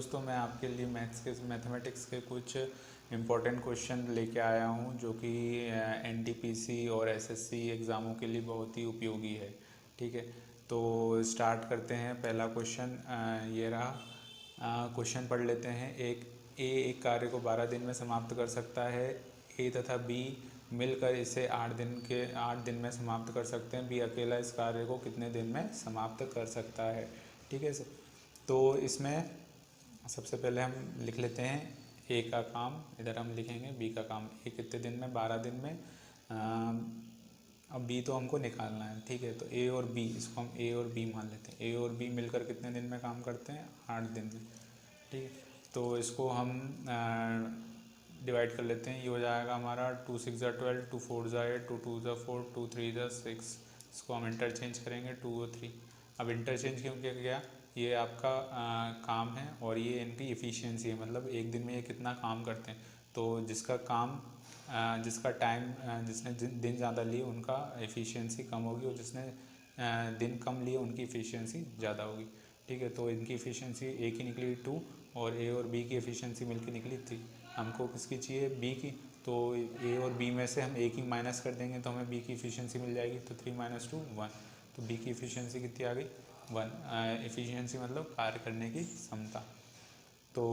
दोस्तों, मैं आपके लिए मैथमेटिक्स के कुछ इम्पोर्टेंट क्वेश्चन लेके आया हूँ जो कि एनटीपीसी और एसएससी एग्ज़ामों के लिए बहुत ही उपयोगी है। ठीक है, तो स्टार्ट करते हैं। पहला क्वेश्चन ये रहा। क्वेश्चन पढ़ लेते हैं। एक कार्य को 12 दिन में समाप्त कर सकता है। ए तथा बी मिलकर इसे 8 दिन में समाप्त कर सकते हैं। बी अकेला इस कार्य को कितने दिन में समाप्त कर सकता है। ठीक है, तो इसमें सबसे पहले हम लिख लेते हैं ए का काम, इधर हम लिखेंगे बी का काम। ए कितने दिन में, 12 दिन में। अब बी तो हमको निकालना है। ठीक है, तो ए और बी, इसको हम ए और बी मान लेते हैं। ए और बी मिलकर कितने दिन में काम करते हैं, 8 दिन में। ठीक है, तो इसको हम डिवाइड कर लेते हैं। ये हो जाएगा हमारा 2 6 ज़ा 12, 2 4 ज़ा 8, 2 2 ज़ा 4, 2 3 ज़ा 6। इसको हम इंटरचेंज करेंगे 2 और 3। अब इंटरचेंज क्यों किया गया, ये आपका काम है और ये इनकी इफ़िशियंसी है, मतलब एक दिन में ये कितना काम करते हैं। तो जिसका काम जिसका टाइम जिसने दिन ज़्यादा लिए उनका एफिशिएंसी कम होगी, और जिसने दिन कम लिए उनकी एफिशिएंसी ज़्यादा होगी। ठीक है, तो इनकी एफिशिएंसी ए की निकली 2 और ए और बी की एफिशिएंसी मिलकर निकली 3। हमको किसकी चाहिए, बी की। तो ए और बी में से हम ए की माइनस कर देंगे तो हमें बी की एफिशिएंसी मिल जाएगी। तो 3 - 2 1। तो बी की एफिशिएंसी कितनी आ गई, 1। एफिशिएंसी मतलब कार्य करने की क्षमता। तो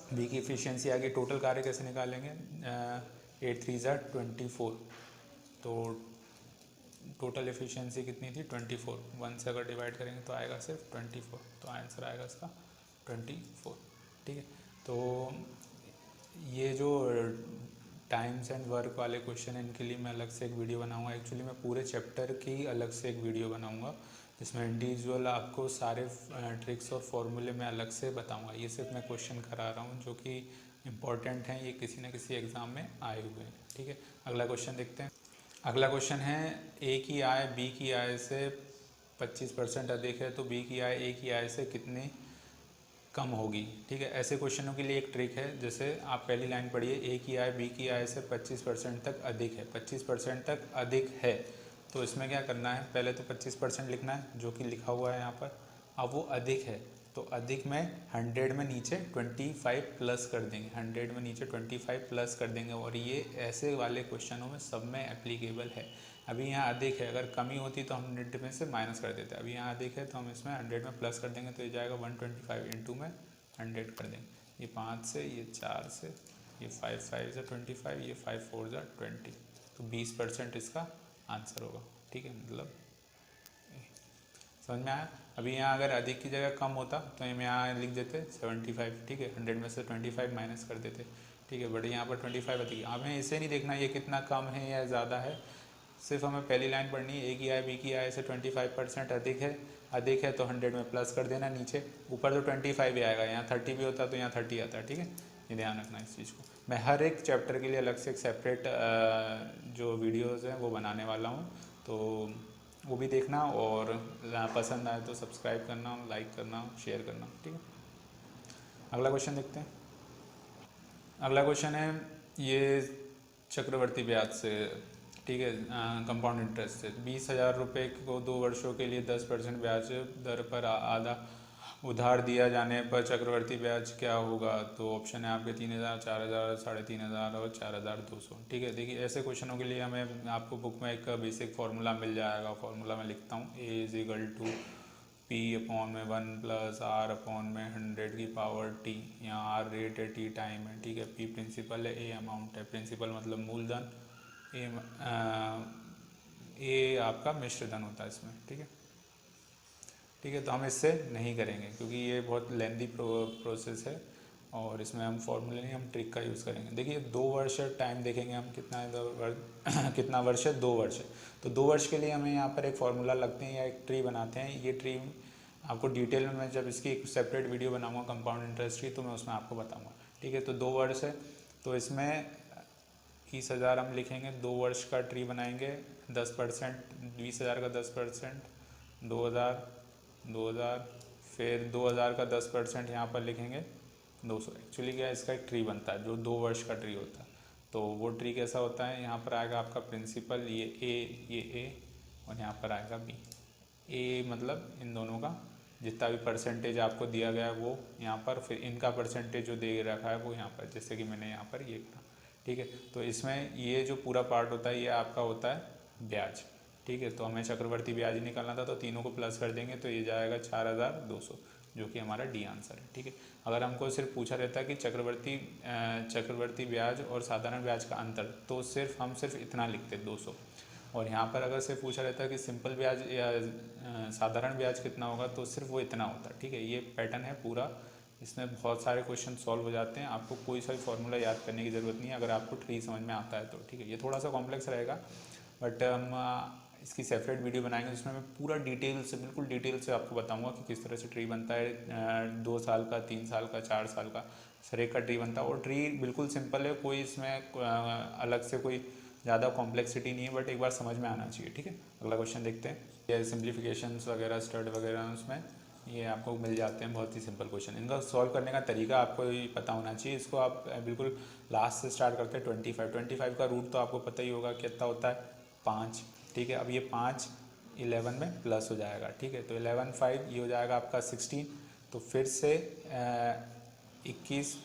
बी की एफिशिएंसी आ गई। टोटल कार्य कैसे निकालेंगे, 8 3 ज़ा 24। तो टोटल एफिशिएंसी कितनी थी, 24। 1 से अगर डिवाइड करेंगे तो आएगा सिर्फ 24। तो आंसर आएगा इसका 24। ठीक है, तो ये जो टाइम्स एंड वर्क वाले क्वेश्चन हैं, इनके लिए मैं अलग से एक वीडियो बनाऊंगा। एक्चुअली मैं पूरे चैप्टर की अलग से एक वीडियो बनाऊंगा जिसमें इंडिविजुअल आपको सारे ट्रिक्स और फॉर्मूले में अलग से बताऊंगा। ये सिर्फ मैं क्वेश्चन करा रहा हूँ जो कि इम्पॉर्टेंट हैं, ये किसी न किसी एग्ज़ाम में आए हुए हैं। ठीक है, अगला क्वेश्चन देखते हैं। अगला क्वेश्चन है, ए की आय बी की आय से 25% अधिक है, तो बी की आय ए की आय से कितनी कम होगी। ठीक है, ऐसे क्वेश्चनों के लिए एक ट्रिक है। जैसे आप पहली लाइन पढ़िए, ए की आय बी की आय से 25% तक अधिक है। 25% तक अधिक है, तो इसमें क्या करना है, पहले तो 25% लिखना है जो कि लिखा हुआ है यहाँ पर। अब वो अधिक है तो अधिक में 100 में नीचे 25 प्लस कर देंगे। 100 में नीचे 25 प्लस कर देंगे, और ये ऐसे वाले क्वेश्चनों में सब में एप्लीकेबल है। अभी यहाँ अधिक है, अगर कमी होती तो हम 100 में से माइनस कर देते। अभी यहाँ अधिक है तो हम इसमें 100 में प्लस कर देंगे, तो ये जाएगा 125 इंटू में 100 कर देंगे। ये 5 से, ये 4 से, ये 5 5 ज़ा 25, ये 5 4 ज़ा 20। तो 20% इसका आंसर होगा। ठीक है, मतलब समझ में आया। अभी यहाँ अगर अधिक की जगह कम होता तो हम यहाँ लिख देते 75। ठीक है, 100 में से 25 माइनस कर देते। ठीक है, बट यहाँ पर 25 अधिक। हमें इसे नहीं देखना ये कितना कम है या ज़्यादा है, सिर्फ हमें पहली लाइन पढ़नी है। ए की आय बी की आय से 25% अधिक है। अधिक है तो 100 में प्लस कर देना नीचे। ऊपर तो 25 ही आएगा, यहाँ 30 भी होता तो यहाँ 30 आता है। ठीक है, ये ध्यान रखना इस चीज़ को। मैं हर एक चैप्टर के लिए अलग से एक सेपरेट जो वीडियोज़ हैं वो बनाने वाला हूँ, तो वो भी देखना, और पसंद आए तो सब्सक्राइब करना, लाइक करना, शेयर करना। ठीक है, अगला क्वेश्चन देखते हैं। अगला क्वेश्चन है ये चक्रवर्ती ब्याज से। ठीक है, कंपाउंड इंटरेस्ट से 20,000 रुपये को 2 वर्षों के लिए 10% ब्याज दर पर आधा उधार दिया जाने पर चक्रवर्ती ब्याज क्या होगा। तो ऑप्शन है आपके 3,000, 4,000, 3,500 और 4,200। ठीक है, देखिए ऐसे क्वेश्चनों के लिए हमें आपको बुक में एक बेसिक फार्मूला मिल जाएगा। फार्मूला मैं लिखता हूँ, A is equal to P upon में 1 प्लस आर अपॉन में 100 की पावर टी। यहाँ आर रेट है, टी टाइम है। ठीक है, पी प्रिंसिपल है, ए अमाउंट है। प्रिंसिपल मतलब मूलधन, ए आपका मिश्र धन होता है इसमें। ठीक है, ठीक है, तो हम इससे नहीं करेंगे क्योंकि ये बहुत लेंदी प्रोसेस है, और इसमें हम फॉर्मूले नहीं, हम ट्रिक का यूज़ करेंगे। देखिए 2 वर्ष टाइम देखेंगे हम, कितना है कितना वर्ष है, 2 वर्ष है। तो 2 वर्ष के लिए हमें यहाँ पर एक फार्मूला लगते हैं या एक ट्री बनाते हैं। ये ट्री आपको डिटेल में मैं जब इसकी एक सेपरेट वीडियो बनाऊँगा कंपाउंड इंटरेस्ट की, तो मैं उसमें आपको बताऊँगा। ठीक है, तो 2 वर्ष है, तो इसमें 20,000 हम लिखेंगे। 2 वर्ष का ट्री बनाएंगे। 10%, 20,000 का 10%, 2,000, 2,000, फिर 2,000 का 10% यहाँ पर लिखेंगे 200। एक्चुअली क्या है, इसका एक ट्री बनता है जो 2 वर्ष का ट्री होता है। तो वो ट्री कैसा होता है, यहाँ पर आएगा आपका प्रिंसिपल, ये ए, और यहाँ पर आएगा बी। ए मतलब इन दोनों का जितना भी परसेंटेज आपको दिया गया है वो यहाँ पर, फिर इनका परसेंटेज जो दे रखा है वो यहाँ पर, जैसे कि मैंने यहाँ पर ये करा, ठीक है। तो इसमें ये जो पूरा पार्ट होता है ये आपका होता है ब्याज, ठीक है। तो हमें चक्रवर्ती ब्याज ही निकालना था, तो तीनों को प्लस कर देंगे तो ये जाएगा 4200, जो कि हमारा डी आंसर है, ठीक है। अगर हमको सिर्फ पूछा रहता है कि चक्रवर्ती ब्याज और साधारण ब्याज का अंतर, तो हम सिर्फ इतना लिखते 200। और यहाँ पर अगर सिर्फ पूछा रहता है कि सिंपल ब्याज या साधारण ब्याज कितना होगा, तो सिर्फ वो इतना होता है, ठीक है। ये पैटर्न है पूरा, इसमें बहुत सारे क्वेश्चन सॉल्व हो जाते हैं। आपको कोई सा भी फॉर्मूला याद करने की ज़रूरत नहीं है अगर आपको ट्री समझ में आता है तो, ठीक है। ये थोड़ा सा कॉम्प्लेक्स रहेगा, बट हम इसकी सेपरेट वीडियो बनाएंगे जिसमें मैं पूरा डिटेल से, बिल्कुल डिटेल से आपको बताऊंगा कि किस तरह से ट्री बनता है, 2 साल का, 3 साल का, 4 साल का सरेक का ट्री बनता है। और ट्री बिल्कुल सिंपल है, कोई इसमें अलग से कोई ज़्यादा कॉम्प्लेक्सिटी नहीं है, बट एक बार समझ में आना चाहिए, ठीक है। अगला क्वेश्चन देखते हैं। ये सिम्प्लीफिकेशंस वगैरह, स्टड वगैरह उसमें ये आपको मिल जाते हैं, बहुत ही सिंपल क्वेश्चन। इनका सॉल्व करने का तरीका आपको ही पता होना चाहिए। इसको आप बिल्कुल लास्ट से स्टार्ट करते हैं 25 का रूट तो आपको पता ही होगा कितना होता है, 5, ठीक है। अब ये 5 11 में प्लस हो जाएगा, ठीक है। तो 11 5 ये हो जाएगा आपका 16, तो फिर से 21,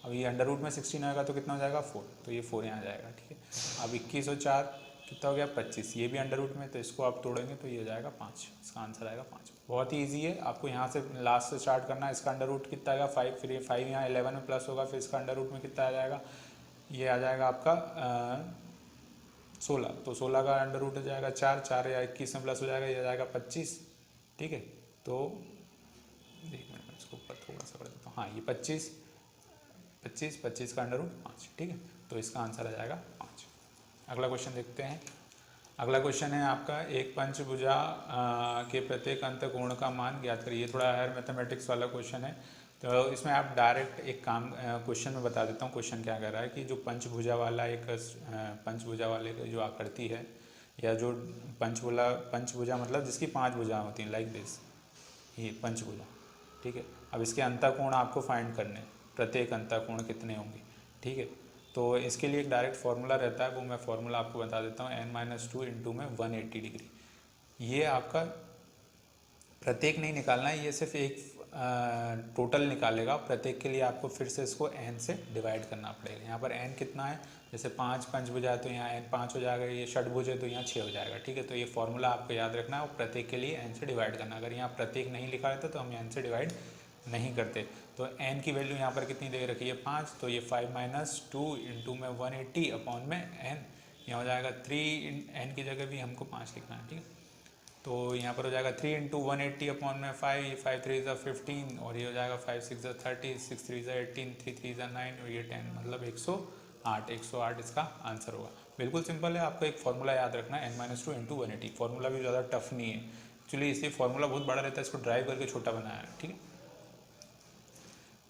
अब ये अंडर रूट में 16 आएगा तो कितना हो जाएगा 4, तो ये 4 यहाँ जाएगा, ठीक है। अब 21 और 4 कितना हो गया 25, ये भी अंडर रूट में, तो इसको आप तोड़ेंगे तो ये हो जाएगा 5, इसका आंसर आएगा 5। बहुत ही ईजी है, आपको यहाँ से लास्ट से स्टार्ट करना है। इसका अंडर रूट कितना आएगा 5, फिर ये 5 यहाँ 11 में प्लस होगा, फिर इसका अंडर रूट में कितना आ जाएगा, ये आ जाएगा आपका 16, तो 16 का अंडर रूट हो जाएगा 4, 4 या 21 में प्लस हो जाएगा, ये आ जाएगा 25, ठीक है। तो एक मिनट में इसको ऊपर थोड़ा सा कर देता हूँ, हाँ ये 25 का अंडर रूट 5, ठीक है। तो इसका आंसर आ जाएगा 5। अगला क्वेश्चन देखते हैं। अगला क्वेश्चन है आपका, एक पंचभुजा के प्रत्येक अंतकोण का मान ज्ञात करिए। ये थोड़ा हायर मैथमेटिक्स वाला क्वेश्चन है, तो इसमें आप डायरेक्ट एक काम क्वेश्चन में बता देता हूँ। क्वेश्चन क्या कह रहा है कि जो पंचभुजा वाले जो आकृति है, या जो पंचभुजा मतलब जिसकी 5 भुजाएं होती हैं, लाइक दिस, ये पंचभुजा, ठीक है। अब इसके अंतःकोण आपको फाइंड करने, प्रत्येक अंतःकोण कितने होंगे, ठीक है। तो इसके लिए एक डायरेक्ट फार्मूला रहता है, वो मैं फार्मूला आपको बता देता हूँ, n-2 इंटू में 180 डिग्री। ये आपका प्रत्येक नहीं निकालना है, ये सिर्फ एक टोटल निकालेगा। प्रत्येक के लिए आपको फिर से इसको n से डिवाइड करना पड़ेगा। यहाँ पर n कितना है, जैसे 5 पंचभुज है तो यहाँ n 5 हो जाएगा, ये षटभुज है तो यहाँ 6 हो जाएगा, ठीक है। तो ये फॉर्मूला आपको याद रखना है और प्रत्येक के लिए n से डिवाइड करना। अगर यहाँ प्रत्येक नहीं लिखा रहता तो हम n से डिवाइड नहीं करते। तो n की वैल्यू यहाँ पर कितनी दे रखी है 5, तो ये 5 - 2 इंटू में 180 अपॉन में n, यहाँ हो जाएगा 3, n की जगह भी हमको 5 लिखना है, ठीक है। तो यहाँ पर हो जाएगा 3 इंटू 180 अपॉन में 5, 5 3 ज़ा 15, और ये हो जाएगा 5 6 ज़ा 30, 6 3 ज़ा 18, 3 3 ज़ा 9, और ये 10, मतलब 108 इसका आंसर होगा। बिल्कुल सिंपल है, आपको एक फार्मूला याद रखना है, n-2 इंटू 180। फार्मूला भी ज़्यादा टफ नहीं है एक्चुअली, इसलिए फार्मूला बहुत बड़ा रहता है, इसको ड्राइव करके छोटा बनाया है, ठीक है।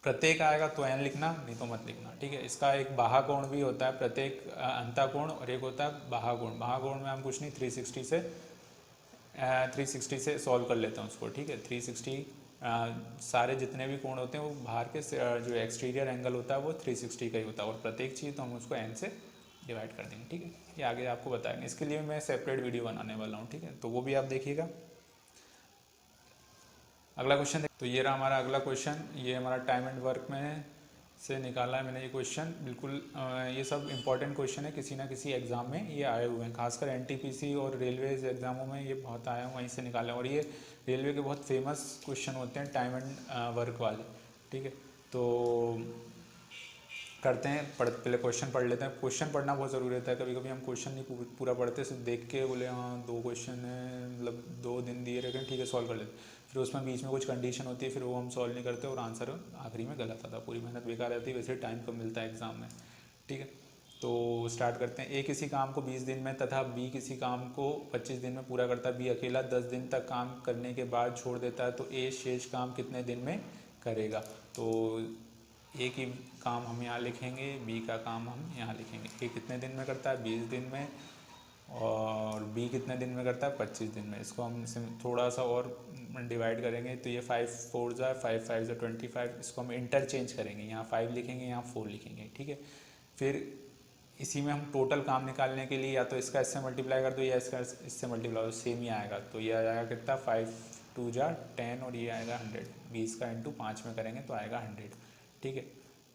प्रत्येक आएगा तो n लिखना, नहीं तो मत लिखना, ठीक है। इसका एक बाहाकोण भी होता है, प्रत्येक अंतःकोण, और एक होता है बाहाकोण। बाहाकोण में हम कुछ नहीं 360 से सॉल्व कर लेते हैं उसको, ठीक है। 360 सारे जितने भी कोण होते हैं वो बाहर के जो एक्सटीरियर एंगल होता है वो 360 का ही होता है, और प्रत्येक चीज़ तो हम उसको n से डिवाइड कर देंगे, ठीक है। ये आगे आपको बताएंगे, इसके लिए मैं सेपरेट वीडियो बनाने वाला हूँ, ठीक है, तो वो भी आप देखिएगा। अगला क्वेश्चन तो ये रहा हमारा अगला क्वेश्चन, ये हमारा टाइम एंड वर्क में से निकाला है मैंने ये क्वेश्चन। बिल्कुल ये सब इंपॉर्टेंट क्वेश्चन है, किसी ना किसी एग्ज़ाम में ये आए हुए हैं, खासकर एनटीपीसी और रेलवेज एग्जामों में ये बहुत आए हैं, वहीं से निकाले हैं। और ये रेलवे के बहुत फेमस क्वेश्चन होते हैं टाइम एंड वर्क वाले, ठीक है। तो करते हैं, पहले क्वेश्चन पढ़ लेते हैं। क्वेश्चन पढ़ना बहुत ज़रूरी रहता है, कभी कभी हम क्वेश्चन नहीं पूरा पढ़ते, सिर्फ देख के बोले हाँ 2 क्वेश्चन है, मतलब 2 दिन दिए रखें, ठीक है सॉल्व कर लेते, फिर उसमें बीच में कुछ कंडीशन होती है, फिर वो हम सॉल्व नहीं करते और आंसर आखिरी में गलत आता है, पूरी मेहनत बेकार रहती है। वैसे टाइम कम मिलता है एग्ज़ाम में, ठीक है। तो स्टार्ट करते हैं। ए किसी काम को 20 दिन में तथा बी किसी काम को 25 दिन में पूरा करता है। बी अकेला 10 दिन तक काम करने के बाद छोड़ देता है, तो ए शेष काम कितने दिन में करेगा। तो ए की काम हम यहाँ लिखेंगे, बी का काम हम यहाँ लिखेंगे। ए कितने दिन में करता है 20 दिन में, और बी कितने दिन में करता है 25 दिन में। इसको हम थोड़ा सा और डिवाइड करेंगे, तो ये 5 4 ज़ा 5 5 ज़ा 25, इसको हम इंटरचेंज करेंगे, यहाँ 5 लिखेंगे, यहाँ 4 लिखेंगे, ठीक है। फिर इसी में हम टोटल काम निकालने के लिए या तो इसका इससे मल्टीप्लाई कर दो या इसका इससे मल्टीप्लाई, सेम ही आएगा। तो ये आ जाएगा कितना 5 2 जा 10 और ये आएगा 100, 20 का इंटू 5 में करेंगे तो आएगा 100, ठीक है।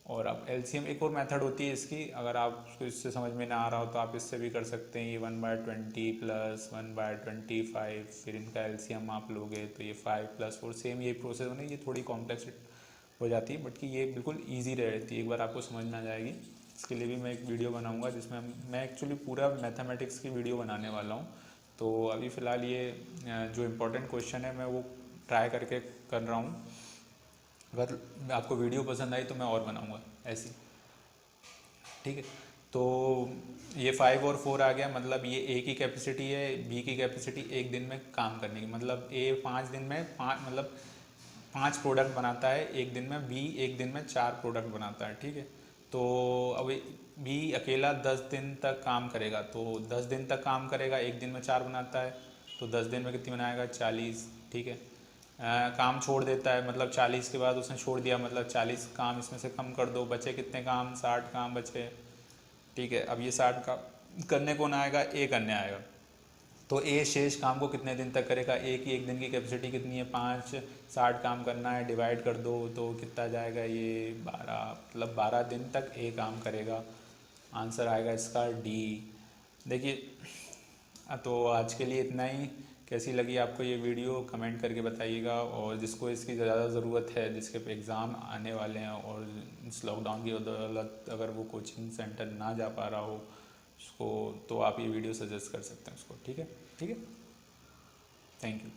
और अब एलसीएम एक और मेथड होती है इसकी, अगर आपको इससे समझ में ना आ रहा हो तो आप इससे भी कर सकते हैं। ये 1/20 प्लस 1/25, फिर इनका एलसीएम आप लोगे तो ये 5 + 4, सेम ये प्रोसेस होने, ये थोड़ी कॉम्प्लेक्स हो जाती है बट कि ये बिल्कुल ईजी रहती है, एक बार आपको समझ में आ जाएगी। इसके लिए भी मैं एक वीडियो बनाऊँगा जिसमें मैं एक्चुअली पूरा मैथमेटिक्स की वीडियो बनाने वाला हूँ। तो अभी फ़िलहाल ये जो इम्पोर्टेंट क्वेश्चन है मैं वो ट्राई करके कर रहा हूँ। अगर आपको वीडियो पसंद आई तो मैं और बनाऊँगा ऐसी, ठीक है। तो ये 5 और 4 आ गया, मतलब ये ए की कैपेसिटी है, बी की कैपेसिटी एक दिन में काम करने की, मतलब ए 5 दिन में 5 मतलब 5 प्रोडक्ट बनाता है एक दिन में, बी एक दिन में 4 प्रोडक्ट बनाता है, ठीक है। तो अब बी अकेला 10 दिन तक काम करेगा, तो 10 दिन तक काम करेगा, एक दिन में 4 बनाता है, तो 10 दिन में कितनी बनाएगा 40, ठीक है। काम छोड़ देता है, मतलब 40 के बाद उसने छोड़ दिया, मतलब 40 काम इसमें से कम कर दो, बचे कितने काम, 60 काम बचे, ठीक है। अब ये 60 काम करने कौन आएगा, ए करने आएगा। तो ए शेष काम को कितने दिन तक करेगा, ए की एक दिन की कैपेसिटी कितनी है 5, 60 काम करना है, डिवाइड कर दो तो कितना जाएगा ये 12, मतलब 12 दिन तक ए काम करेगा। आंसर आएगा इसका डी। देखिए तो आज के लिए इतना ही। कैसी लगी आपको ये वीडियो कमेंट करके बताइएगा, और जिसको इसकी ज़्यादा ज़रूरत है, जिसके एग्ज़ाम आने वाले हैं और इस लॉकडाउन की बदौलत अगर वो कोचिंग सेंटर ना जा पा रहा हो उसको, तो आप ये वीडियो सजेस्ट कर सकते हैं उसको, ठीक है, ठीक है। Thank you.